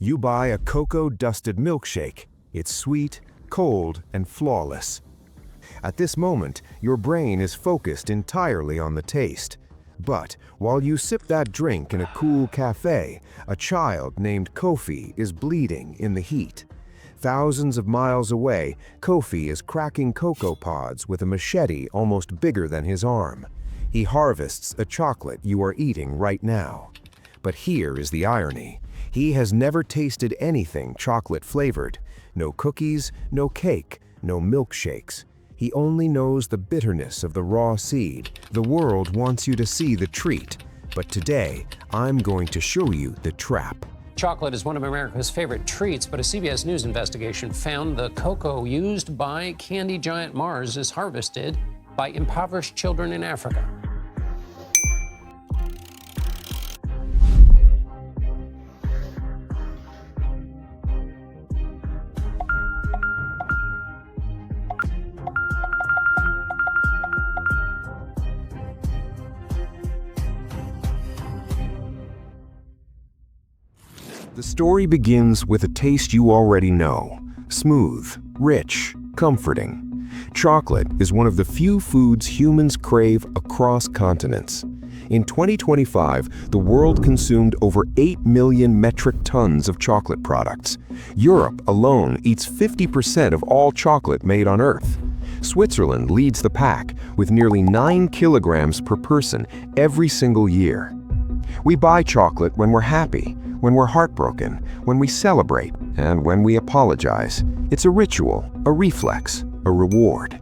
You buy a cocoa-dusted milkshake. It's sweet, cold, and flawless. At this moment, your brain is focused entirely on the taste. But while you sip that drink in a cool cafe, a child named Kofi is bleeding in the heat. Thousands of miles away, Kofi is cracking cocoa pods with a machete almost bigger than his arm. He harvests a chocolate you are eating right now. But here is the irony. He has never tasted anything chocolate-flavored. No cookies, no cake, no milkshakes. He only knows the bitterness of the raw seed. The world wants you to see the treat. But today, I'm going to show you the trap. Chocolate is one of America's favorite treats, but a CBS News investigation found the cocoa used by candy giant Mars is harvested by impoverished children in Africa. The story begins with a taste you already know. Smooth, rich, comforting. Chocolate is one of the few foods humans crave across continents. In 2025, the world consumed over 8 million metric tons of chocolate products. Europe alone eats 50% of all chocolate made on Earth. Switzerland leads the pack with nearly 9 kilograms per person every single year. We buy chocolate when we're happy, when we're heartbroken, when we celebrate, and when we apologize. It's a ritual, a reflex, a reward.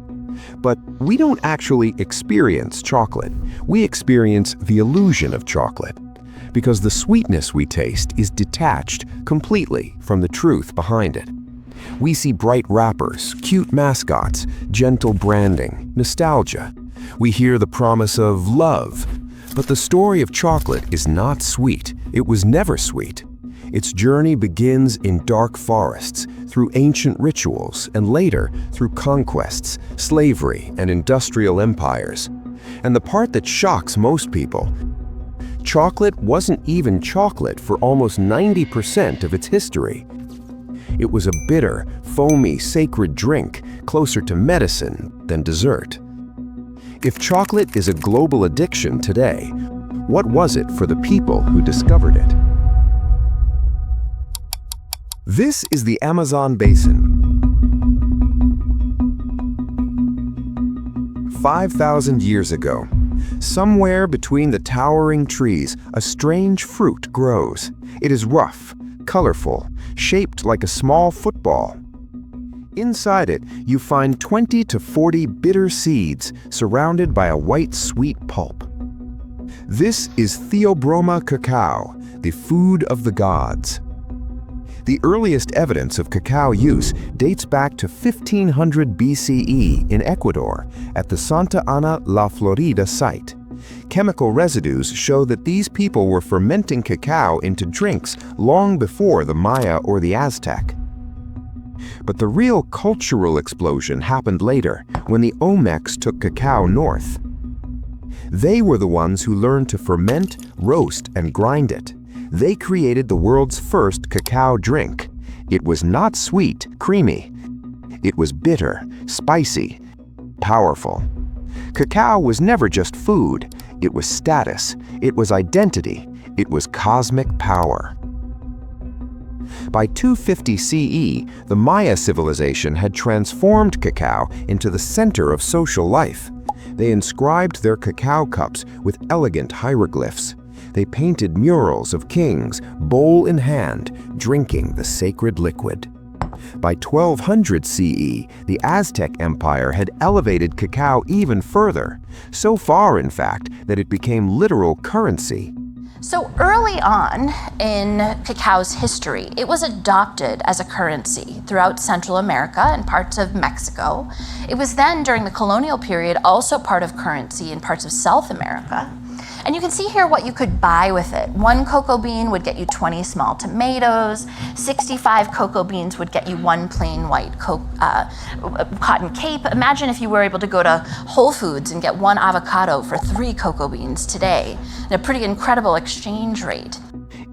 But we don't actually experience chocolate. We experience the illusion of chocolate, because the sweetness we taste is detached completely from the truth behind it. We see bright wrappers, cute mascots, gentle branding, nostalgia. We hear the promise of love. But the story of chocolate is not sweet. It was never sweet. Its journey begins in dark forests, through ancient rituals, and later through conquests, slavery, and industrial empires. And the part that shocks most people, chocolate wasn't even chocolate for almost 90% of its history. It was a bitter, foamy, sacred drink, closer to medicine than dessert. If chocolate is a global addiction today, what was it for the people who discovered it? This is the Amazon basin. 5,000 years ago, somewhere between the towering trees, a strange fruit grows. It is rough, colorful, shaped like a small football. Inside it, you find 20 to 40 bitter seeds surrounded by a white sweet pulp. This is Theobroma cacao, the food of the gods. The earliest evidence of cacao use dates back to 1500 BCE in Ecuador at the Santa Ana la Florida site. Chemical residues show that these people were fermenting cacao into drinks long before the Maya or the Aztec. But the real cultural explosion happened later, when the Olmecs took cacao north. They were the ones who learned to ferment, roast, and grind it. They created the world's first cacao drink. It was not sweet, creamy. It was bitter, spicy, powerful. Cacao was never just food. It was status. It was identity. It was cosmic power. By 250 CE, the Maya civilization had transformed cacao into the center of social life. They inscribed their cacao cups with elegant hieroglyphs. They painted murals of kings, bowl in hand, drinking the sacred liquid. By 1200 CE, the Aztec Empire had elevated cacao even further, so far, in fact, that it became literal currency. So early on in cacao's history, it was adopted as a currency throughout Central America and parts of Mexico. It was then, during the colonial period, also part of currency in parts of South America. And you can see here what you could buy with it. 1 cocoa bean would get you 20 small tomatoes. 65 cocoa beans would get you 1 plain white cotton cape. Imagine if you were able to go to Whole Foods and get 1 avocado for 3 cocoa beans today. A pretty incredible exchange rate.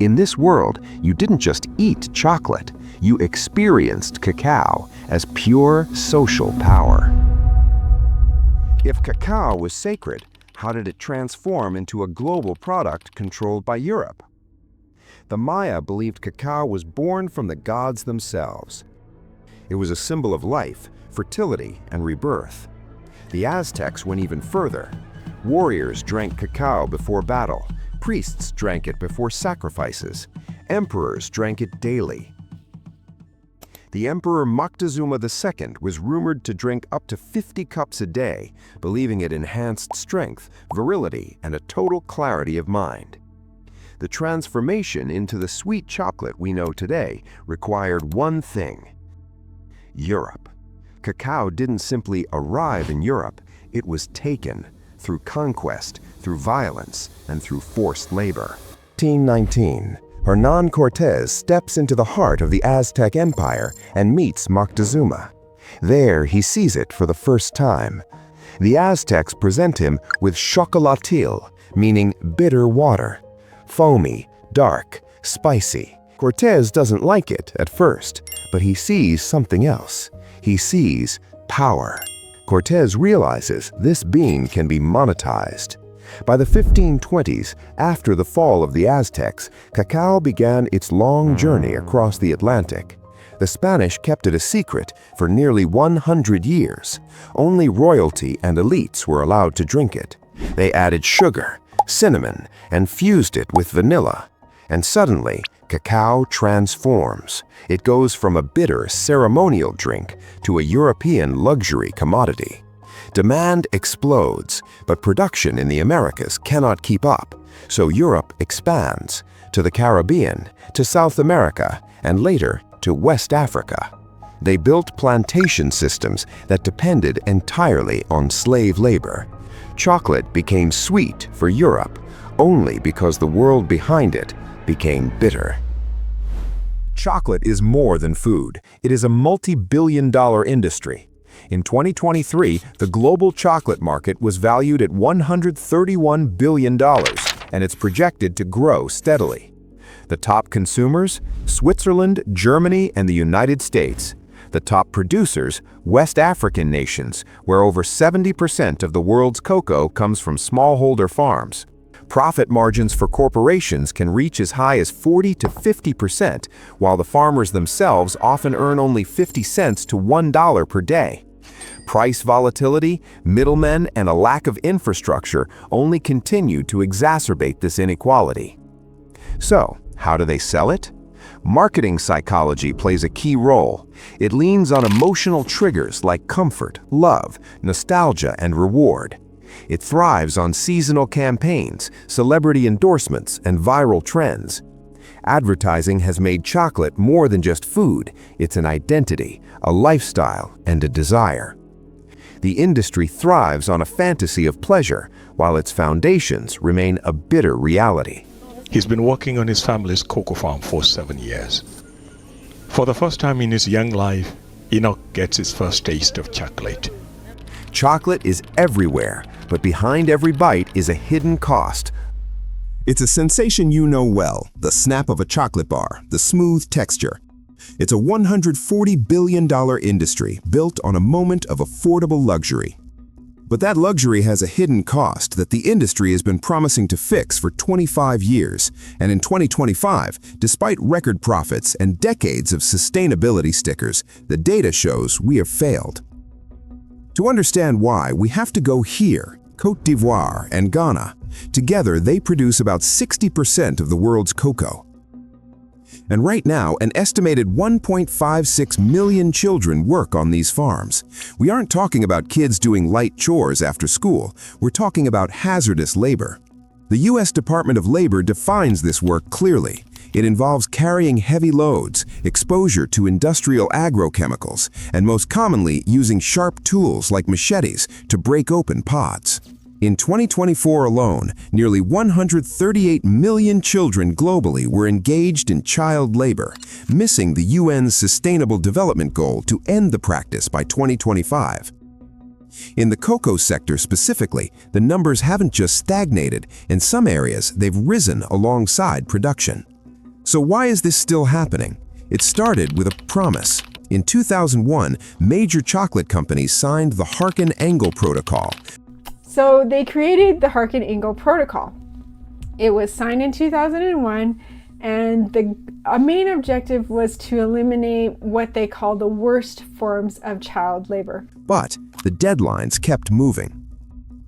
In this world, you didn't just eat chocolate, you experienced cacao as pure social power. If cacao was sacred, how did it transform into a global product controlled by Europe? The Maya believed cacao was born from the gods themselves. It was a symbol of life, fertility, and rebirth. The Aztecs went even further. Warriors drank cacao before battle. Priests drank it before sacrifices. Emperors drank it daily. The Emperor Moctezuma II was rumored to drink up to 50 cups a day, believing it enhanced strength, virility, and a total clarity of mind. The transformation into the sweet chocolate we know today required one thing: Europe. Cacao didn't simply arrive in Europe, it was taken through conquest, through violence, and through forced labor. 1819, Hernán Cortés steps into the heart of the Aztec Empire and meets Moctezuma. There, he sees it for the first time. The Aztecs present him with chocolatil, meaning bitter water. Foamy, dark, spicy. Cortés doesn't like it at first, but he sees something else. He sees power. Cortés realizes this bean can be monetized. By the 1520s, after the fall of the Aztecs, cacao began its long journey across the Atlantic. The Spanish kept it a secret for nearly 100 years. Only royalty and elites were allowed to drink it. They added sugar, cinnamon, and fused it with vanilla. And suddenly, cacao transforms. It goes from a bitter ceremonial drink to a European luxury commodity. Demand explodes, but production in the Americas cannot keep up, so Europe expands to the Caribbean, to South America, and later to West Africa. They built plantation systems that depended entirely on slave labor. Chocolate became sweet for Europe only because the world behind it became bitter. Chocolate is more than food. It is a multi-billion-dollar industry. In 2023, the global chocolate market was valued at $131 billion, and it's projected to grow steadily. The top consumers? Switzerland, Germany, and the United States. The top producers? West African nations, where over 70% of the world's cocoa comes from smallholder farms. Profit margins for corporations can reach as high as 40 to 50%, while the farmers themselves often earn only 50 cents to $1 per day. Price volatility, middlemen, and a lack of infrastructure only continue to exacerbate this inequality. So, how do they sell it? Marketing psychology plays a key role. It leans on emotional triggers like comfort, love, nostalgia, and reward. It thrives on seasonal campaigns, celebrity endorsements, and viral trends. Advertising has made chocolate more than just food. It's an identity, a lifestyle, and a desire. The industry thrives on a fantasy of pleasure, while its foundations remain a bitter reality. He's been working on his family's cocoa farm for 7 years. For the first time in his young life, Enoch gets his first taste of chocolate. Chocolate is everywhere, but behind every bite is a hidden cost. It's a sensation you know well, the snap of a chocolate bar, the smooth texture. It's a $140 billion industry built on a moment of affordable luxury. But that luxury has a hidden cost that the industry has been promising to fix for 25 years, and in 2025, despite record profits and decades of sustainability stickers, the data shows we have failed. To understand why, we have to go here, Côte d'Ivoire and Ghana. Together, they produce about 60% of the world's cocoa. And right now, an estimated 1.56 million children work on these farms. We aren't talking about kids doing light chores after school. We're talking about hazardous labor. The U.S. Department of Labor defines this work clearly. It involves carrying heavy loads, exposure to industrial agrochemicals, and most commonly using sharp tools like machetes to break open pods. In 2024 alone, nearly 138 million children globally were engaged in child labor, missing the UN's Sustainable Development Goal to end the practice by 2025. In the cocoa sector specifically, the numbers haven't just stagnated. In some areas, they've risen alongside production. So why is this still happening? It started with a promise. In 2001, major chocolate companies signed the Harkin-Engel Protocol. So they created the Harkin-Engel Protocol. It was signed in 2001, and the main objective was to eliminate what they call the worst forms of child labor. But the deadlines kept moving.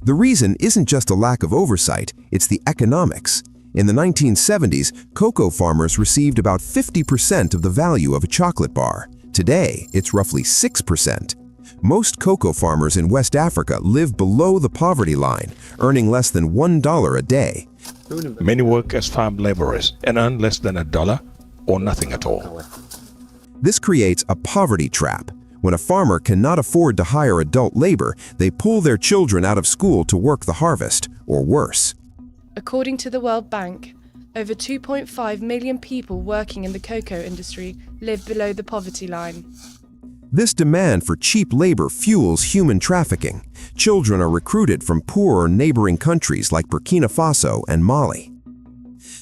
The reason isn't just a lack of oversight, it's the economics. In the 1970s, cocoa farmers received about 50% of the value of a chocolate bar. Today, it's roughly 6%. Most cocoa farmers in West Africa live below the poverty line, earning less than $1 a day. Many work as farm laborers and earn less than $1 or nothing at all. This creates a poverty trap. When a farmer cannot afford to hire adult labor, they pull their children out of school to work the harvest, or worse. According to the World Bank, over 2.5 million people working in the cocoa industry live below the poverty line. This demand for cheap labor fuels human trafficking. Children are recruited from poorer neighboring countries like Burkina Faso and Mali.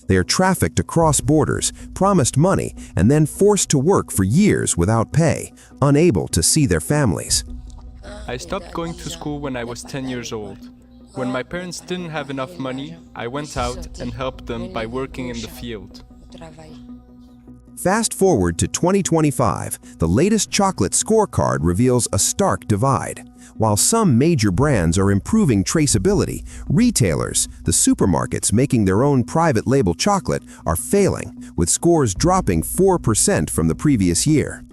They are trafficked across borders, promised money, and then forced to work for years without pay, unable to see their families. I stopped going to school when I was 10 years old. When my parents didn't have enough money, I went out and helped them by working in the field. Fast forward to 2025, the latest chocolate scorecard reveals a stark divide. While some major brands are improving traceability, retailers, the supermarkets making their own private label chocolate, are failing, with scores dropping 4% from the previous year.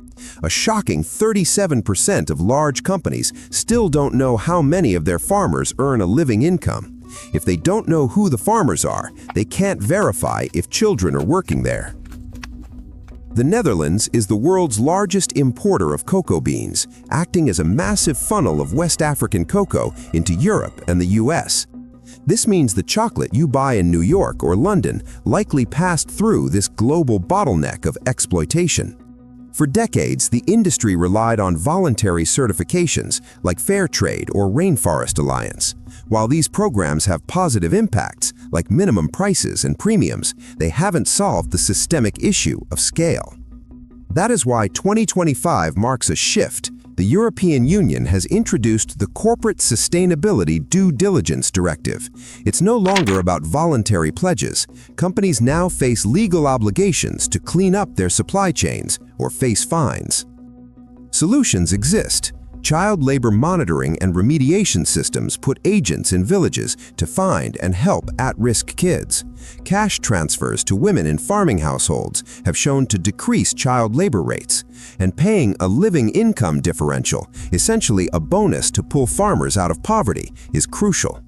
A shocking 37% of large companies still don't know how many of their farmers earn a living income. If they don't know who the farmers are, they can't verify if children are working there. The Netherlands is the world's largest importer of cocoa beans, acting as a massive funnel of West African cocoa into Europe and the US. This means the chocolate you buy in New York or London likely passed through this global bottleneck of exploitation. For decades, the industry relied on voluntary certifications like Fair Trade or Rainforest Alliance. While these programs have positive impacts, like minimum prices and premiums, they haven't solved the systemic issue of scale. That is why 2025 marks a shift. The European Union has introduced the Corporate Sustainability Due Diligence Directive. It's no longer about voluntary pledges. Companies now face legal obligations to clean up their supply chains or face fines. Solutions exist. Child labor monitoring and remediation systems put agents in villages to find and help at-risk kids. Cash transfers to women in farming households have shown to decrease child labor rates. And paying a living income differential, essentially a bonus to pull farmers out of poverty, is crucial.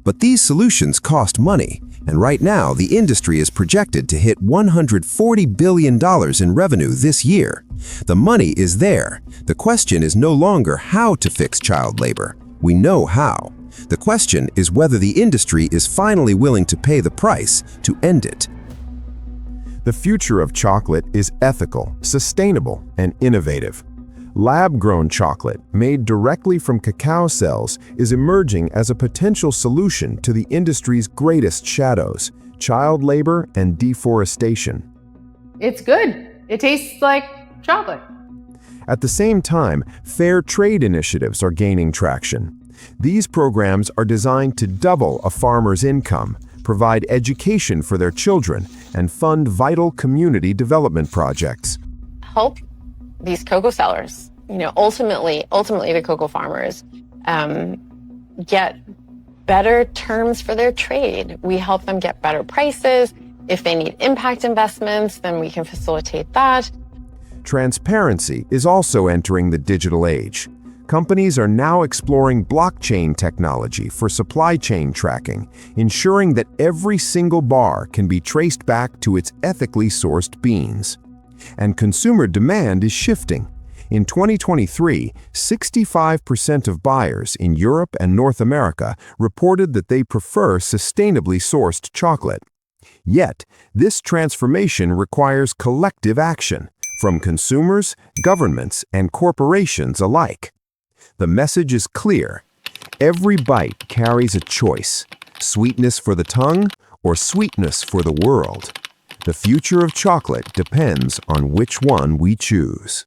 But these solutions cost money, and right now the industry is projected to hit $140 billion in revenue this year. The money is there. The question is no longer how to fix child labor. We know how. The question is whether the industry is finally willing to pay the price to end it. The future of chocolate is ethical, sustainable, and innovative. Lab-grown chocolate, made directly from cacao cells, is emerging as a potential solution to the industry's greatest shadows: child labor and deforestation. It's good. It tastes like chocolate. At the same time, fair trade initiatives are gaining traction. These programs are designed to double a farmer's income, provide education for their children, and fund vital community development projects. Help these cocoa sellers, ultimately the cocoa farmers, get better terms for their trade. We help them get better prices. If they need impact investments, then we can facilitate that. Transparency is also entering the digital age. Companies are now exploring blockchain technology for supply chain tracking, ensuring that every single bar can be traced back to its ethically sourced beans. And consumer demand is shifting. In 2023, 65% of buyers in Europe and North America reported that they prefer sustainably sourced chocolate. Yet, this transformation requires collective action from consumers, governments, and corporations alike. The message is clear. Every bite carries a choice: sweetness for the tongue or sweetness for the world. The future of chocolate depends on which one we choose.